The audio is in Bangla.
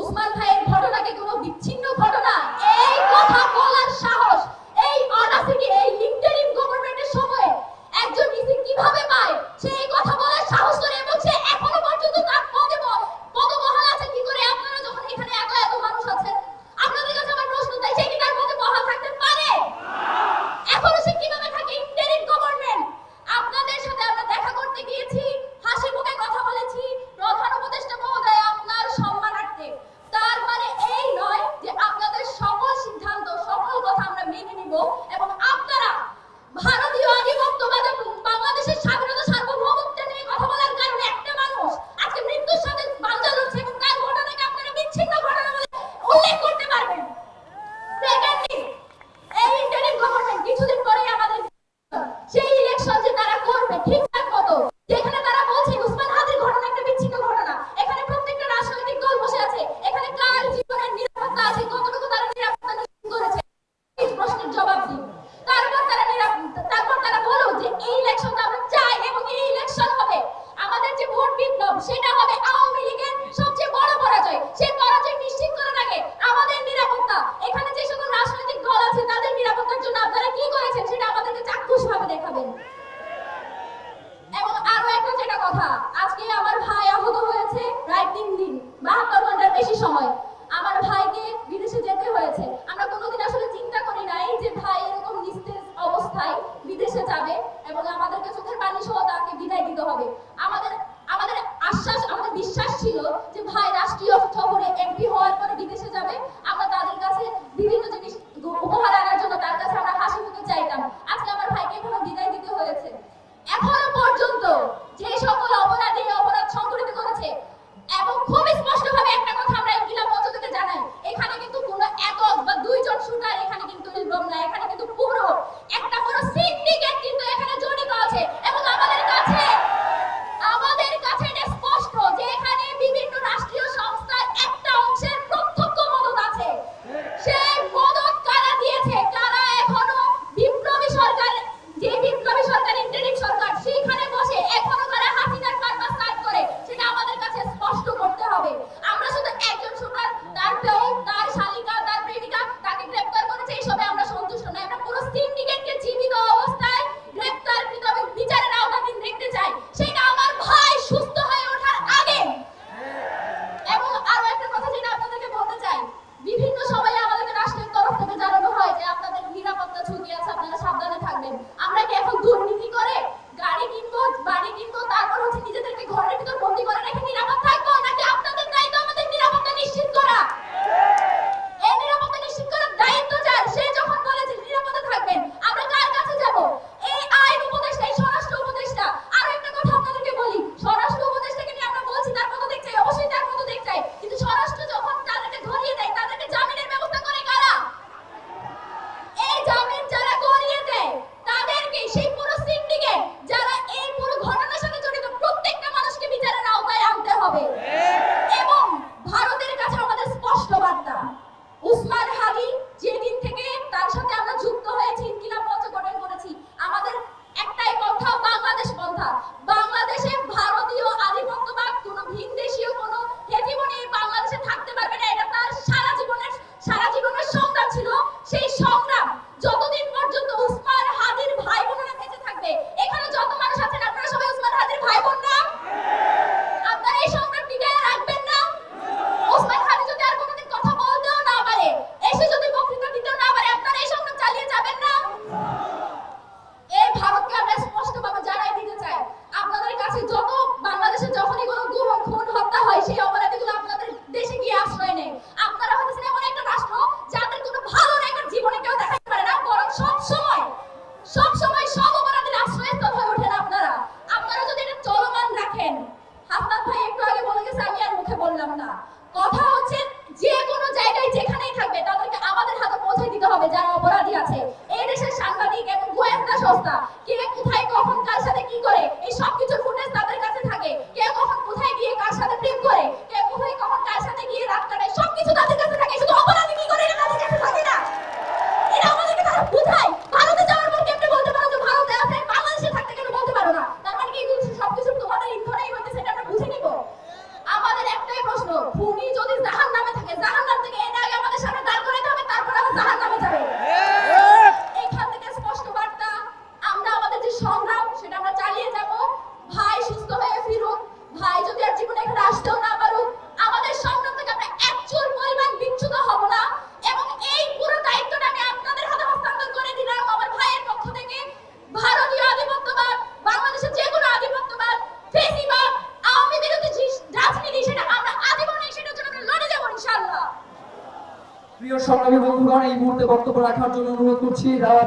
উসমান ভাইয়ের ঘটনাকে কোনো বিচ্ছিন্ন ঘটনা এই কথা বলার সাহস, এই অনাসিটি, এই ইন্টারিম গভর্নমেন্টের সময়ে একজন নিসি কিভাবে পায় সেই কথা বলার সাহস করে, এবং সে এখনো পর্যন্ত তার পদবহাল আছে কি করে? আপনারা যখন এখানে এত এত মানুষ আছেন, আপনাদের কাছে আমার প্রশ্ন, তাই সে কি তার পদবহাল থাকতে পারে? এখনো সে কিভাবে থাকে ইন্টারিম গভর্নমেন্ট? আপনাদের সাথে আমরা দেখা করতে গিয়েছি, হাসি মুখে কথা বলেছি, প্রধান উপদেষ্টা মহোদয় আপনার সম্মানার্থে। তার মানে এই নয় যে আপনাদের সকল সিদ্ধান্ত, সকল কথা আমরা মেনে নিব, এবং আপনারা ভারতীয় আধিপত্যবাদ এবং বাংলাদেশের স্বাধীনতা সার্বভৌমত্ব নিয়ে কথা বলার কারণে একটা মানুষ আজকে মৃত্যুর সাথে পাঞ্জা লড়ছে, এবং তার ঘটনাকে আপনারা বিচ্ছিন্ন ঘটনা বলে উল্লেখ করতে পারবেন। সেকেন্ডলি, এই ইন্টারিম গভর্নমেন্ট কিছুদিন পরেই আমাদের সেই ইলেকশন যে তারা করবে ঠিকঠাক মতো, যেখানে তারা বলছে উসমান হাদির ঘটনা একটা বিচ্ছিন্ন ঘটনা, এখানে প্রত্যেকটা রাজনৈতিক দল বসে আছে, এখানে কার জীবনের নিরাপত্তা আছে, কতটুকু তারা নিরাপত্তা নিশ্চিত করেছে, এই প্রশ্নের জবাব দিন। তারপর তারা বলো যে এই ইলেকশনটা আমরা চাই, এবং এই ইলেকশন হবে আমাদের যে ভোট বিপ্লব, সেটা হবে আওয়ামী লীগের সবচেয়ে বড় পরাজয়। সেই পরাজয় নিশ্চিত করার আগে আমাদের নিরাপত্তা, এখানে যে সকল রাজনৈতিক দল আছে তাদের নিরাপত্তার জন্য আপনারা কি করেছেন সেটা আমাদেরকে চাক্ষুষভাবে দেখাবেন। এবং আরো একটা যেটা কথা, আজকে আমার ভাই আহত হয়েছে প্রায় 3 দিন, 72 ঘন্টার বেশি সময় আমার ভাইকে বিদেশে যেতে হয়েছে। আমরা কোনোদিন আসলে চিন্তা করি নাই যে ভাই এরকম নিস্তেজ অবস্থায় বিদেশে যাবে, এবং আমাদেরকে চোখের পানি সহ তাকে বিদায় দিতে হবে। আমাদের আশ্বাস, আমাদের বিশ্বাস ছিল যে ভাই রাষ্ট্রীয় শহরে এমপি হওয়ার পরে বিদেশে যাবে, আমরা তাদের কাছে বিভিন্ন জিনিস উপহার আনার জন্য তার কাছে আমরা হাসি মুখে চাইতাম। আজকে আমার ভাইকে এখনো বিদায় দিতে হয়েছে। এখনো পর্যন্ত যে সকল অপরাধী অপরাধ সংঘটিত করেছে, এবং খুব স্পষ্টভাবে একটা কথা আমরা ইনকিলাব মঞ্চ থেকে জানাই, এখানে কিন্তু কোনো একক বা 2 জন শুটার এখানে কিন্তু ইনভলভ না, এখানে কিন্তু পুরো একটা পুরো সিন্ডিকেট কিন্তু এখানে জড়িত আছে। এবং আমাদের কাছে এটা স্পষ্ট যে এখানে বিভিন্ন রাষ্ট্রীয় সংস্থার একটা অংশের প্রত্যক্ষ মদত আছে। সেই মদত কারা দিয়েছে, কারা এখনো বিপ্লবী সরকার, যে বিপ্লবী সরকার ইন্টারিম সরকার, সেখানে বসে এখনো কারা হাসিনার কারবার স্টার্ট করে, সেটা আমাদের কাছে স্পষ্ট করতে হবে। আমরা শুধু একজন শুটার, তার বউ, তার শালিকা, তার প্রেমিকা, তাকে গ্রেফতার করেছে, এইসবে আমরা সন্তুষ্ট নই। আমরা পুরো সিন্ডিকেটকে জীবিত অবস্থায় গ্রেফতারকৃত এবং বিচারের আওতাধীন দেখতে চাই, সেটা আমার ভাই সুস্থ হয়ে ওঠার আগে। এবং আরো একটা কথা যেটা আপনাদেরকে বলতে চাই, বিভিন্ন সময়ে আমাদেরকে রাষ্ট্রের তরফ থেকে জানানো হয় যে আপনাদের নিরাপত্তা ঝুঁকি আছে, আপনারা সাবধানে থাকবেন। আমরা কি এখন দুর্নীতি করে গাড়ি কিনবো, বাড়ি কিনবো, তারপর হচ্ছে নিজেদেরকে ঘরের ভিতর বন্দি করে রেখে নিরাপদ থাকবো, নাকি আপনাদের দায়িত্ব আমাদের নিরাপত্তা নিশ্চিত করা? এই নিরাপত্তা নিশ্চিত করার দায়িত্ব যার, সে যখন বলে যে নিরাপদে থাকবেন, আমরা কার কাছে যাব? এই আইন উপদেষ্টা, এই স্বরাষ্ট্র উপদেষ্টা। আরো একটা কথা আপনাদেরকে বলি, স্বরাষ্ট্র উপদেষ্টাকে নিয়ে আমরা বলছি তার মতো দেখতে চাই, অবশ্যই তার মতো দেখতে চাই, কিন্তু স্বরাষ্ট্র যখন তাদেরকে ধরিয়ে দেয়, তাদেরকে জামিনের ব্যবস্থা করে কারা? এই জামিন যারা করিয়ে দেয় তাদেরকে, সেই পুরো সিন্ডিকেট যারা এই পুরো ঘটনার সাথে জড়িত, প্রত্যেকটা মানুষকে বিচারের আওতায় আনতে হবে। এবং ভারতের কাছে আমাদের স্পষ্ট বার্তা, উসমান হাদি যেদিন থেকে তার সাথে আমরা যুক্ত হয়েছি, ইনকিলাব মঞ্চ গঠন করেছি, আমাদের একটাই পন্থা, বাংলাদেশ পন্থা। বাংলাদেশে ভারতীয় আধিপত্যবাদ, কোনো ভিনদেশীয় কোনো হেজিমনি বাংলাদেশে থাকতে পারবে না। এটা তার সারা জীবনের সংগ্রাম ছিল। সেই সংগ্রাম যতদিন পর্যন্ত উসমান হাদির ভাই বোনেরা বেঁচে থাকবে, এখানে যত মানুষ আছেন আপনারা সবাই উসমান হাদির ভাই বোন না? আপনারা এই সংগ্রাম টিকিয়ে রাখবেন না? উসমান হাদি যদি আর কোনোদিন কথা বলতেও না পারে, এসে যদি বক্তৃতা দিতেও না পারে, আপনারা এই সংগ্রাম চালিয়ে যাবেন না? এই ভারতকে আমরা স্পষ্টভাবে জানাই দিতে চাই, আপনাদের কাছে যত বাংলাদেশে যখনই কোনো গুম, খুন, হত্যা হয়, সেই অপরাধীগুলো আপনাদের দেশে গিয়ে আশ্রয় নেয়। আপনারা হচ্ছে এমন একটা রাষ্ট্র যাদের কোনো ভালো রেকর্ড জীবনে কেউ দেখাতে পারে না, বরং সব সময় সব অপরাধীর আশ্রয়স্থল হয়ে ওঠেন আপনারা যদি এটা চলমান রাখেন। হাসনাত ভাই একটু আগে বলে গেছে, আমি আর মুখে বললাম না। কথা হচ্ছে যে কোনো জায়গায় যেখানেই থাকবে তাদেরকে আমাদের হাতে পৌঁছে দিতে হবে যারা অপরাধী আছে। এই দেশের সাংবাদিক এবং গোয়েন্দা সংস্থা কে কোথায় কখন কার সাথে কি করে, এই সবকিছুর ফুটেজ তাদের কাছে থাকে। কে কখন কোথায় গিয়ে কার সাথে প্রেম করে, কে কোথায় কখন কার সাথে গিয়ে রাত কাটায়, সবকিছু তাদের কাছে থাকে। শুধু অপরাধী কি করে এটা তাদের কাছে থাকে না, এটা আমাদেরকে তারা বুঝায়। ভারতে যাওয়ার পর কেমনে বলতে পারো যে ভারতে আছে, বাংলাদেশে থাকতে কেন বলতে পারো না? তার মানে কি সবকিছু তোমাদের ইন্ধনেই হইতেছে, এটা আমরা বুঝে নিব? আমাদের একটাই প্রশ্ন, খুনি যদি জাহান্নামে প্রিয় সংগ্রামী বন্ধুগণ, এই মুহূর্তে বক্তব্য রাখার জন্য অনুরোধ করছি রাওয়া